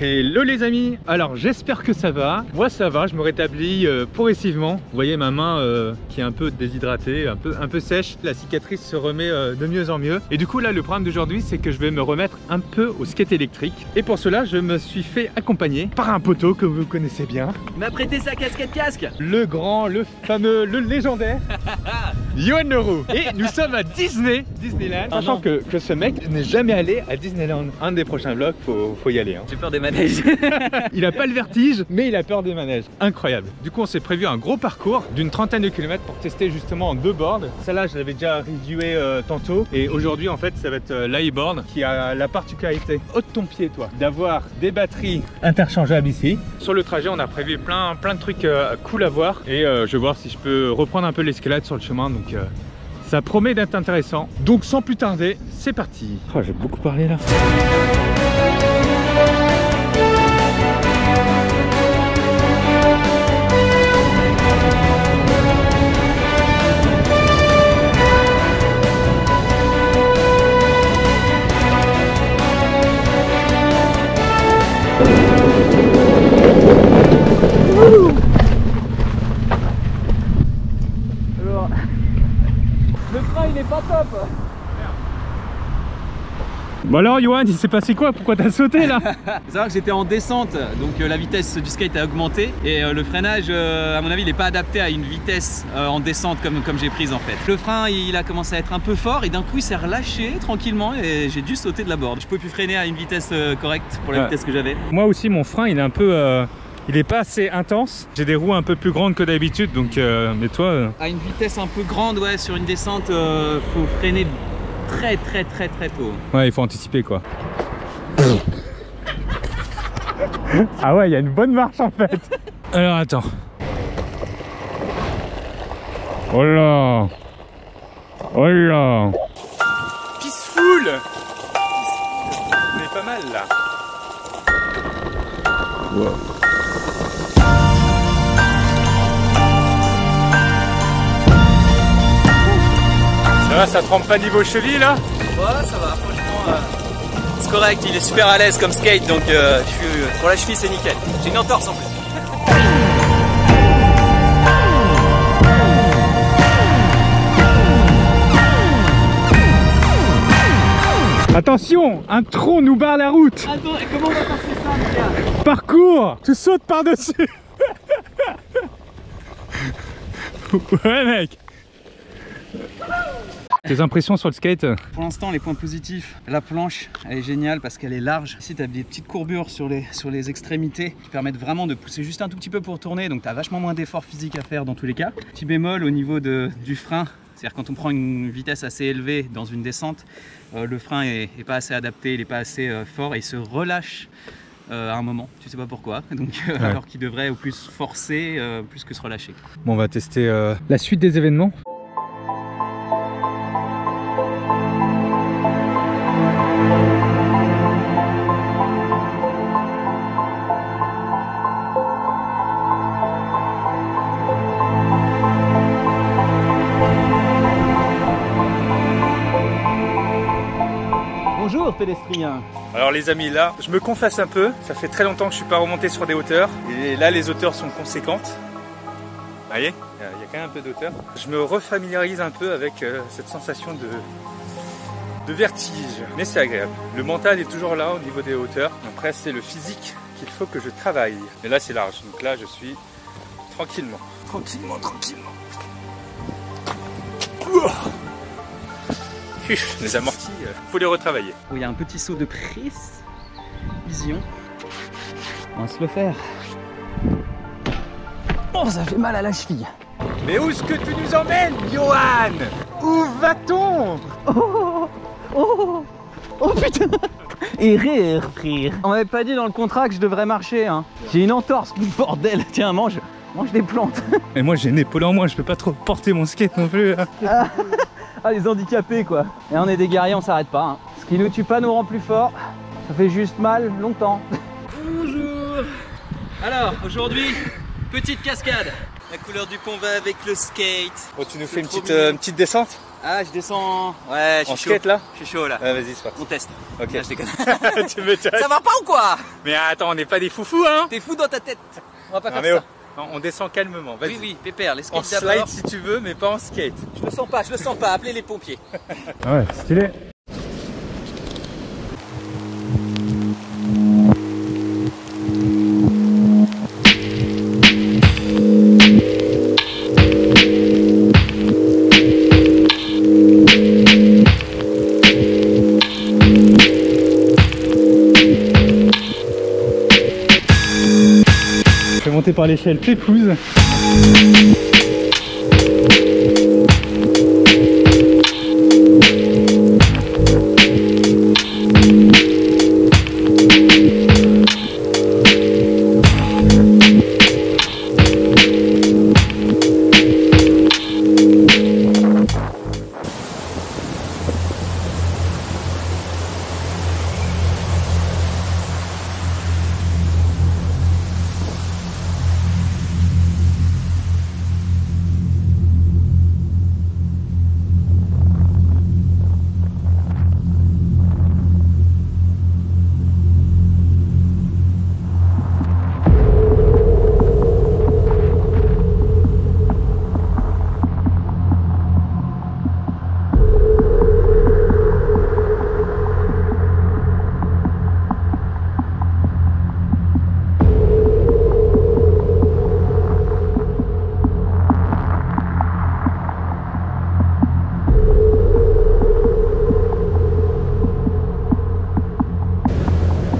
Hello les amis, alors j'espère que ça va. Moi ça va, je me rétablis progressivement. Vous voyez ma main qui est un peu déshydratée, un peu sèche. La cicatrice se remet de mieux en mieux. Et du coup là le programme d'aujourd'hui c'est que je vais me remettre un peu au skate électrique. Et pour cela je me suis fait accompagner par un poteau que vous connaissez bien. Il m'a prêté sa casquette casque. Le grand, le fameux, le légendaire Yoann Leroux. Et nous sommes à Disneyland. Sachant que ce mec n'est jamais allé à Disneyland. Un des prochains vlogs, faut y aller. Hein. J'ai peur des manèges. Il a pas le vertige, mais il a peur des manèges. Incroyable. Du coup, on s'est prévu un gros parcours d'une trentaine de kilomètres pour tester justement en 2 boards. Celle-là, je l'avais déjà reviewé tantôt. Et aujourd'hui, en fait, ça va être l'iBoard qui a la particularité, ôte ton pied, toi, d'avoir des batteries interchangeables ici. Sur le trajet, on a prévu plein de trucs cool à voir. Et je vais voir si je peux reprendre un peu l'escalade sur le chemin. Donc, ça promet d'être intéressant. Donc, sans plus tarder, c'est parti. Oh, j'ai beaucoup parlé là. Le frein il est pas top. Bon alors Yoann, il s'est passé quoi? Pourquoi t'as sauté là? Faut savoir que j'étais en descente, donc la vitesse du skate a augmenté et le freinage, à mon avis, il n'est pas adapté à une vitesse en descente comme j'ai prise en fait. Le frein, il a commencé à être un peu fort et d'un coup il s'est relâché tranquillement et j'ai dû sauter de la board. Je pouvais plus freiner à une vitesse correcte pour la vitesse que j'avais. Moi aussi, mon frein, il est un peu... il est pas assez intense. J'ai des roues un peu plus grandes que d'habitude, donc mais toi... À une vitesse un peu grande, ouais, sur une descente, faut freiner très tôt. Ouais, il faut anticiper quoi. Ah ouais, il y a une bonne marche en fait. Alors attends. Oh là. Oh là. Peaceful. On est pas mal là. Wow. Ça va, ça trempe pas niveau cheville là? Ouais, ça va, franchement, c'est correct, il est super à l'aise comme skate, donc pour la cheville c'est nickel. J'ai une entorse en plus. Attention, un tronc nous barre la route. Attends, comment on va passer ça, mon gars? Parcours, tu sautes par-dessus. Ouais mec. Tes impressions sur le skate? Pour l'instant, les points positifs, la planche elle est géniale parce qu'elle est large. Ici tu as des petites courbures sur les extrémités qui permettent vraiment de pousser juste un tout petit peu pour tourner, donc tu as vachement moins d'efforts physiques à faire dans tous les cas. Petit bémol au niveau du frein, c'est-à-dire quand on prend une vitesse assez élevée dans une descente, le frein est pas assez adapté, il n'est pas assez fort et il se relâche à un moment, tu sais pas pourquoi, donc ouais. Alors qu'il devrait au plus forcer plus que se relâcher. Bon, on va tester la suite des événements. Bonjour pédestriens. Alors les amis, là, je me confesse un peu, ça fait très longtemps que je suis pas remonté sur des hauteurs, et là les hauteurs sont conséquentes. Vous voyez, il y a quand même un peu d'auteur. Je me refamiliarise un peu avec cette sensation de vertige, mais c'est agréable. Le mental est toujours là au niveau des hauteurs, après c'est le physique qu'il faut que je travaille. Et là c'est large, donc là je suis tranquillement. Les amortis, faut les retravailler. Oh, il y a un petit saut de précision. On va se le faire. Oh, ça fait mal à la cheville. Mais où est-ce que tu nous emmènes, Yoann? Où va-t-on? Oh putain. Erreur, frère. On m'avait pas dit dans le contrat que je devrais marcher, hein. J'ai une entorse, bordel. Tiens, mange des plantes. Et moi j'ai une épaule en moins, je peux pas trop porter mon skate non plus. Ah, les handicapés quoi. Et on est des guerriers, on s'arrête pas, hein. Ce qui nous tue pas nous rend plus forts. Ça fait juste mal longtemps. Bonjour. Alors aujourd'hui, petite cascade. La couleur du pont va avec le skate. Bon, tu nous fais une petite descente? Ah, je descends. Ouais, je En suis skate chaud. là? Je suis chaud là. Vas-y, c'est parti. On teste. Ok. Là, je déconne. Tu m'étonnes. Ça va pas ou quoi? Mais attends, on n'est pas des foufous, hein? T'es fou dans ta tête. On va pas Non, faire mais ça. oh. Non, on descend calmement. Vas-y. Oui, oui, pépère, les En skates slide d'abord. si tu veux, mais pas en skate. Je le sens pas. Appelez les pompiers. Ouais, stylé. Je vais monter par l'échelle Pépouze.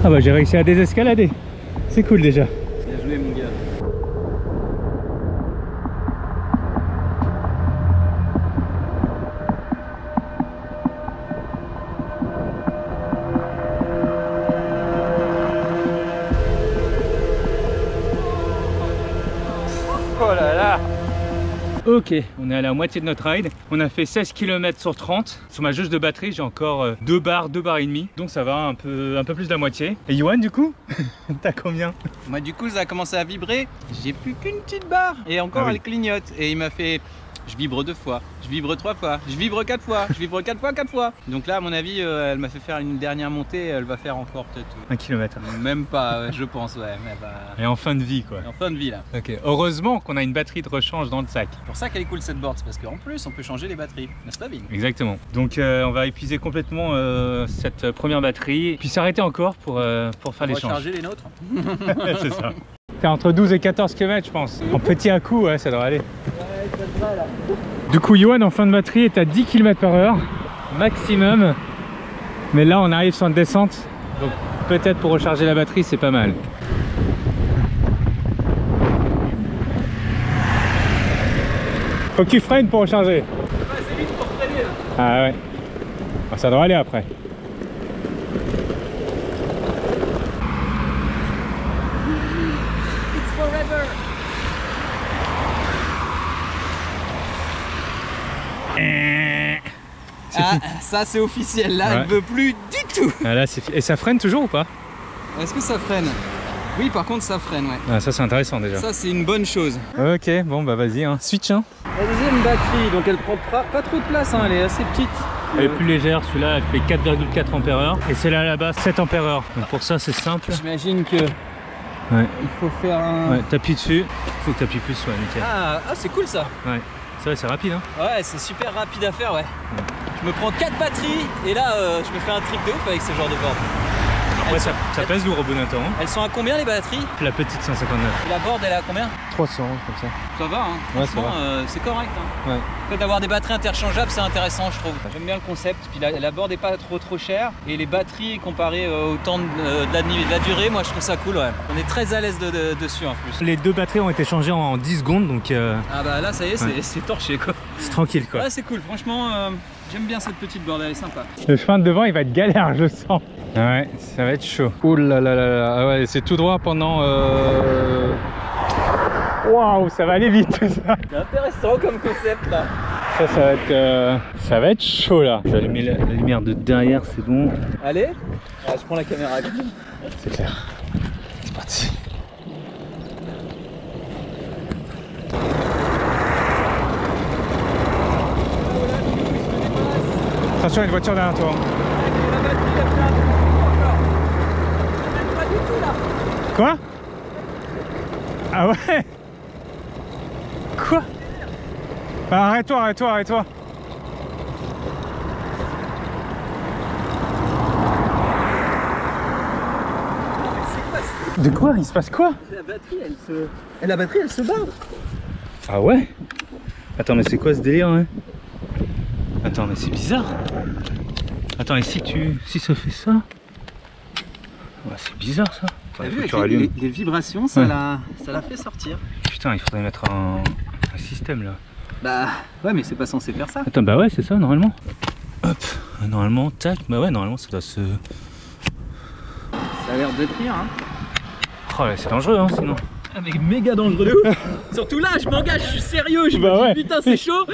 Ah bah j'ai réussi à désescalader. C'est cool déjà. Bien joué mon gars. Oh là là. Ok, on est à la moitié de notre ride. On a fait 16 km sur 30. Sur ma jauge de batterie, j'ai encore 2 barres et demi. Donc ça va un peu plus de la moitié. Et Yoann, du coup, t'as combien? Moi du coup ça a commencé à vibrer. J'ai plus qu'une petite barre. Et encore Ah oui. elle clignote. Et il m'a fait... Je vibre 2 fois, je vibre 3 fois, je vibre 4 fois, je vibre 4 fois, 4 fois. Donc là à mon avis elle m'a fait faire une dernière montée. Elle va faire encore peut-être... 1 km. Même pas, ouais, je pense, ouais. Mais bah... Et en fin de vie quoi. En fin de vie là. Ok, heureusement qu'on a une batterie de rechange dans le sac. C'est pour ça qu'elle est cool cette board, c'est parce qu'en plus on peut changer les batteries. N'est-ce pas Vin? Exactement. Donc on va épuiser complètement cette première batterie. Puis s'arrêter encore pour faire On va l'échange. charger les nôtres. C'est ça. T'es entre 12 et 14 km je pense. En petit à coup, ouais, ça devrait aller. Ouais, ça devrait là. Du coup, Yoann en fin de batterie est à 10 km/h maximum. Mais là, on arrive sur une descente. Donc peut-être pour recharger la batterie, c'est pas mal. Faut que tu freines pour recharger. C'est vite pour freiner là. Ah ouais. Ah, ça devrait aller après. It's forever. Ah, ça c'est officiel, là Ouais. elle veut plus du tout. Ah, là, et ça freine toujours ou pas? Est-ce que ça freine? Oui, par contre ça freine, ouais. Ah, ça c'est intéressant déjà. Ça c'est une bonne chose. Ok, bon bah vas-y, hein. Switch hein. La deuxième batterie, donc elle prend pas trop de place, hein, elle est assez petite. Elle est plus légère, celui-là elle fait 4,4 Ah et celle-là là-bas 7 Ah. Donc pour ça c'est simple. J'imagine que Ouais. il faut faire un... Ouais, t'appuies dessus, faut que t'appuies plus, ouais, nickel. Ah, c'est cool ça. Ouais, ça va, c'est rapide hein. Ouais, c'est super rapide à faire, ouais. Je me prends 4 batteries et là je me fais un trick de ouf avec ce genre de board. Après ça pèse lourd au bout d'un temps. Hein. Elles sont à combien les batteries? La petite 159. Et la board elle est à combien? 300 comme ça. Ça va, hein. Ouais, ça Franchement, c'est correct. Hein. Ouais. Le fait d'avoir des batteries interchangeables, c'est intéressant, je trouve. J'aime bien le concept. Puis la board est pas trop chère. Et les batteries comparées au temps de la durée, moi je trouve ça cool. Ouais. On est très à l'aise dessus en plus. Les deux batteries ont été changées en 10 secondes donc Ah bah là, ça y est, Ouais. c'est torché quoi. c'est tranquille quoi. Ouais, c'est cool. Franchement, j'aime bien cette petite board, elle est sympa. Le chemin de devant il va être galère, je sens. Ouais, ça va être chaud. Ouh là là là là. Ah ouais, c'est tout droit pendant. Waouh, ça va aller vite tout ça. C'est intéressant comme concept là. Ça va être chaud là. Je vais allumer la lumière de derrière, c'est bon. Allez, je prends la caméra. C'est clair. C'est parti. Attention, il y a une voiture derrière toi. La batterie, elle fait un truc pas du tout là. Quoi? Ah ouais? Quoi? Bah, arrête-toi, arrête-toi, arrête-toi. De quoi? Il se passe quoi? La batterie, elle se barre. Ah ouais? Attends, mais c'est quoi ce délire, hein? Attends, mais c'est bizarre. Attends, et si ça fait ça? Ouais, c'est bizarre ça. T'as vu, avec les vibrations, ça l'a fait sortir. Putain, il faudrait mettre un système là. Bah ouais, mais c'est pas censé faire ça. Attends, bah ouais, c'est ça normalement. Hop, normalement, tac, bah ouais, normalement ça doit se... Ça a l'air d'être rien, hein. Oh, ouais, c'est dangereux, hein, sinon. Ah, mais méga dangereux de ouf. Surtout là, je m'engage, je suis sérieux, je me dis ouais. putain c'est chaud.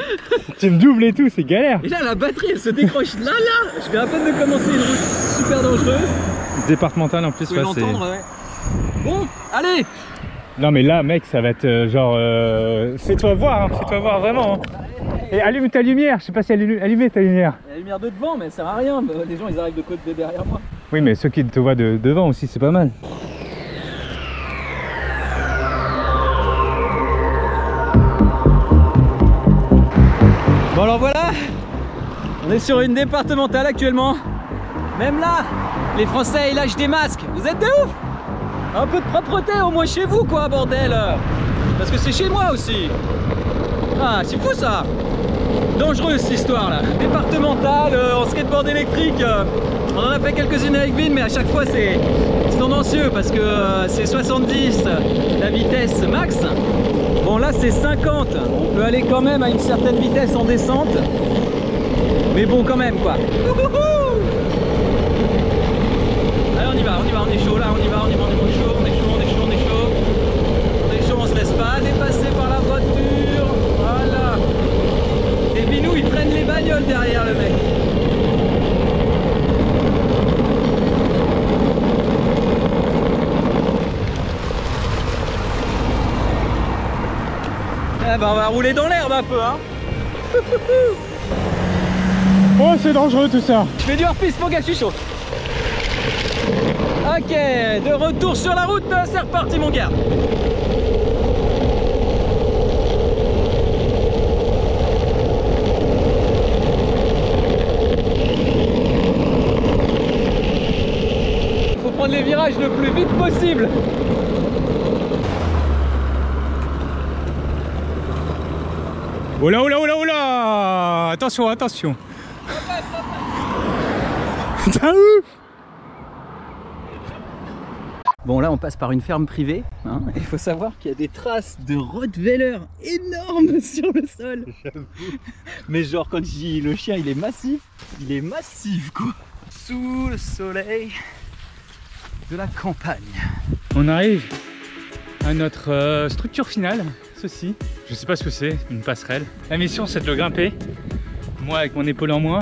Tu me doubles et tout, c'est galère. Et là la batterie elle se décroche là, je viens à peine de commencer une route super dangereuse. Départementale en plus, Vous pouvez l'entendre, ouais. Bon, allez. Non mais là mec, ça va être genre... Fais-toi voir, hein, fais-toi voir vraiment. Hein. Et allume ta lumière, je sais pas si allumer ta lumière. La lumière de devant, mais ça sert à rien, les gens ils arrivent de côté derrière moi. Oui mais ceux qui te voient de devant aussi, c'est pas mal. Bon alors voilà, on est sur une départementale actuellement. Même là, les Français ils lâchent des masques. Vous êtes de ouf. Un peu de propreté au moins chez vous quoi, bordel. Parce que c'est chez moi aussi. Ah c'est fou ça. Dangereuse cette histoire là. Départementale, en skateboard électrique. On en a fait quelques-unes avec Vin, mais à chaque fois c'est tendancieux parce que c'est 70 la vitesse max. Bon là c'est 50, on peut aller quand même à une certaine vitesse en descente. Mais bon quand même quoi. Allez on y va, on est chaud là, on est chaud, on se laisse pas dépasser par la voiture. Voilà. Et Binou il traîne les bagnoles derrière le mec. Ah bah on va rouler dans l'herbe un peu hein. Oh c'est dangereux tout ça. Je fais du hors-piste mon gars, je suis chaud. Ok, de retour sur la route, c'est reparti mon gars. Faut prendre les virages le plus vite possible. Oh là, oh là, oh là, oh là. Attention, attention. T'as ouf. Bon là on passe par une ferme privée, hein. Il faut savoir qu'il y a des traces de Rottweiler énormes sur le sol. Mais genre quand je dis le chien il est massif quoi. Sous le soleil de la campagne. On arrive à notre structure finale, ceci. Je sais pas ce que c'est, une passerelle. La mission c'est de le grimper, moi avec mon épaule en moins,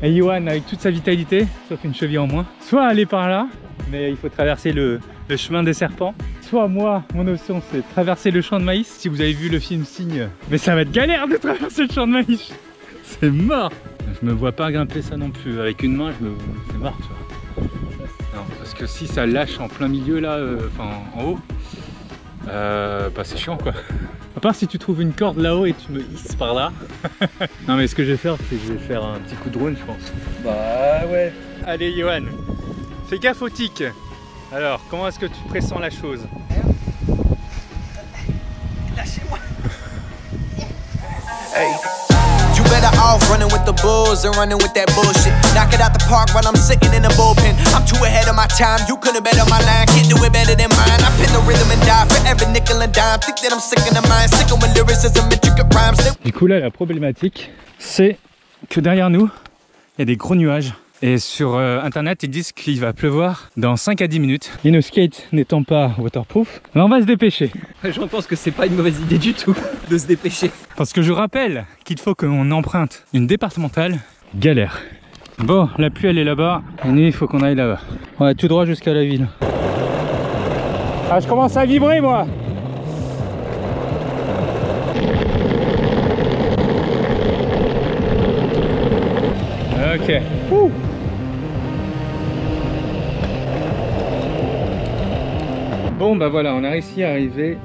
et Johan avec toute sa vitalité, sauf une cheville en moins. Soit aller par là, mais il faut traverser le chemin des serpents. Soit moi, mon option c'est traverser le champ de maïs. Si vous avez vu le film Signe, mais ça va être galère de traverser le champ de maïs. C'est mort. Je me vois pas grimper ça non plus. Avec une main, c'est mort, tu vois. Non, parce que si ça lâche en plein milieu là, enfin en haut, bah c'est chiant quoi. À part si tu trouves une corde là-haut et tu me hisses par là. Non mais ce que je vais faire, c'est que je vais faire un petit coup de drone je pense. Bah ouais. Allez Johan, fais gaffe au tic. Alors, comment est-ce que tu pressens la chose? Lâchez-moi. Hey. You better off running with the bulls and running with that bullshit. Knock it out the park while I'm sitting in the bullpen. I'm too ahead of my time, you could've bet on my line. Can't do it better than mine. I pin the rhythm and die for every nickel and dime. Think that I'm sick in the mind, sick of when lyricism, intricate rhymes. Du coup là, la problématique, c'est que derrière nous, il y a des gros nuages. Et sur internet, ils disent qu'il va pleuvoir dans 5 à 10 minutes. Et nos skates n'étant pas waterproof, on va se dépêcher. Je pense que c'est pas une mauvaise idée du tout de se dépêcher. Parce que je rappelle qu'il faut qu'on emprunte une départementale. Galère. Bon, la pluie elle est là-bas. Et nous, il faut qu'on aille là-bas. Ouais, tout droit jusqu'à la ville. Ah, je commence à vibrer moi. Ok. Ouh. Bon bah voilà, on a réussi à arriver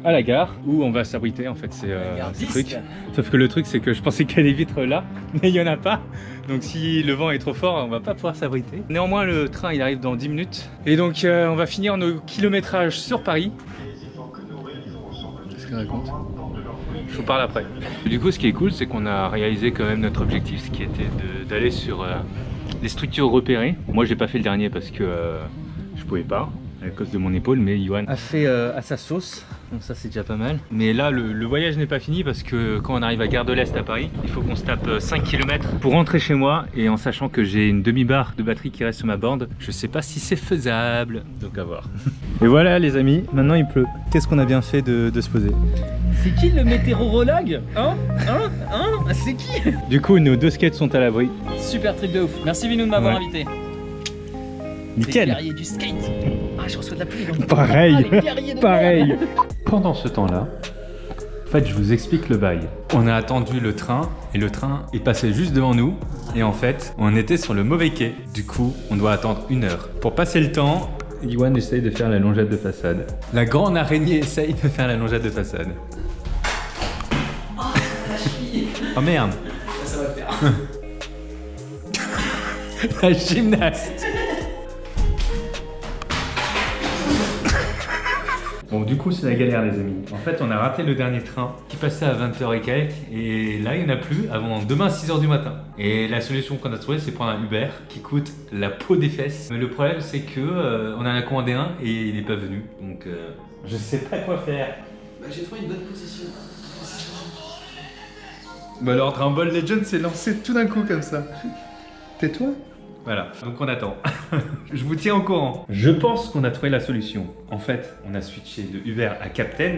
à la gare où on va s'abriter en fait, c'est ce truc. Sauf que le truc c'est que je pensais qu'il y a des vitres là, mais il n'y en a pas. Donc si le vent est trop fort, on va pas pouvoir s'abriter. Néanmoins le train il arrive dans 10 minutes. Et donc on va finir nos kilométrages sur Paris. Qu'est-ce qu'il raconte? Je vous parle après. Du coup ce qui est cool c'est qu'on a réalisé quand même notre objectif, ce qui était d'aller sur les structures repérées. Moi j'ai pas fait le dernier parce que je pouvais pas à cause de mon épaule, mais Yoann a fait à sa sauce, donc ça c'est déjà pas mal. Mais là le voyage n'est pas fini parce que quand on arrive à Gare de l'Est à Paris, il faut qu'on se tape 5 km pour rentrer chez moi, et en sachant que j'ai une demi-barre de batterie qui reste sur ma borne, je sais pas si c'est faisable, donc à voir. Et voilà les amis, maintenant il pleut. Qu'est-ce qu'on a bien fait de se poser? C'est qui le météorologue? C'est qui? Du coup nos 2 skates sont à l'abri. Super trip de ouf. Merci Vinou de m'avoir invité. Nickel. Les guerriers du skate. Ah, je reçois de la pluie. Pareil. Ah, les guerriers de Pareil. Pendant ce temps-là, en fait, je vous explique le bail. On a attendu le train et le train est passé juste devant nous. Et en fait, on était sur le mauvais quai. Du coup, on doit attendre 1 heure. Pour passer le temps, Yoann essaye de faire la longette de façade. La grande araignée essaye de faire la longette de façade. Oh, la cheville. Oh merde. Ça va faire. La gymnaste. Bon, du coup, c'est la galère, les amis. En fait, on a raté le dernier train qui passait à 20h et quelques. Et là, il n'y en a plus avant demain à 6h du matin. Et la solution qu'on a trouvée, c'est prendre un Uber qui coûte la peau des fesses. Mais le problème, c'est que on en a commandé un et il n'est pas venu. Donc, je sais pas quoi faire. Bah, j'ai trouvé une bonne position. Bah alors, Dragon Ball Legends s'est lancé tout d'un coup comme ça. Tais-toi. Voilà, donc on attend. Je vous tiens au courant. Je pense qu'on a trouvé la solution. En fait, on a switché de Uber à Captain.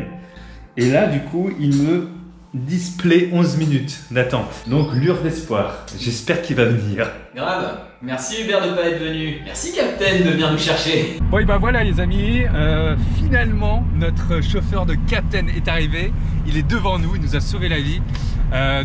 Et là, du coup, il me display 11 minutes d'attente. Donc, lueur d'espoir. J'espère qu'il va venir. Grave. Merci Hubert de pas être venu. Merci Captain de venir nous chercher. Bon, et bah voilà les amis. Finalement, notre chauffeur de Captain est arrivé. Il est devant nous, il nous a sauvé la vie.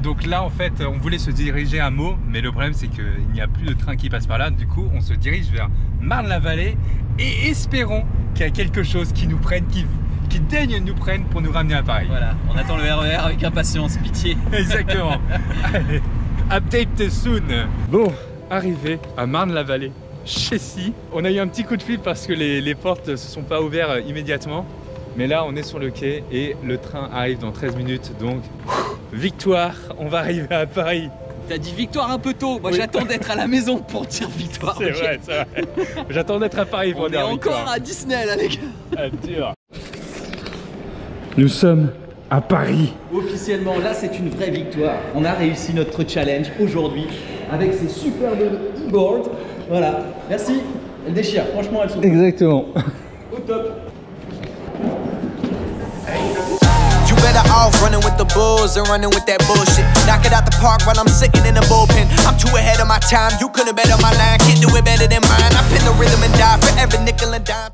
Donc là, en fait, on voulait se diriger à Meaux, mais le problème, c'est qu'il n'y a plus de train qui passe par là. Du coup, on se dirige vers Marne-la-Vallée et espérons qu'il y a quelque chose qui nous prenne, qui daigne nous prenne pour nous ramener à Paris. Voilà, on attend le RER avec impatience, pitié. Exactement. Allez, update soon. Bon, arrivé à Marne-la-Vallée, Chessy. On a eu un petit coup de fil parce que les portes ne se sont pas ouvertes immédiatement. Mais là, on est sur le quai et le train arrive dans 13 minutes. Donc, victoire, on va arriver à Paris. T'as dit victoire un peu tôt. Moi, oui. J'attends d'être à la maison pour dire victoire. C'est vrai, c'est vrai. J'attends d'être à Paris pour dire victoire. On est encore à Disney, là, les gars. Ah, dur. Nous sommes à Paris. Officiellement, là, c'est une vraie victoire. On a réussi notre challenge aujourd'hui avec ces superbes e-boards. Voilà, merci. Elle déchire, franchement, elle souffle. Exactement. Au top. Better off running with the bulls than running with that bullshit. Knock it out the park while I'm sitting in the bullpen. I'm too ahead of my time, you couldn't bet on my line. Can't do it better than mine. I pin the rhythm and die for every nickel and dime.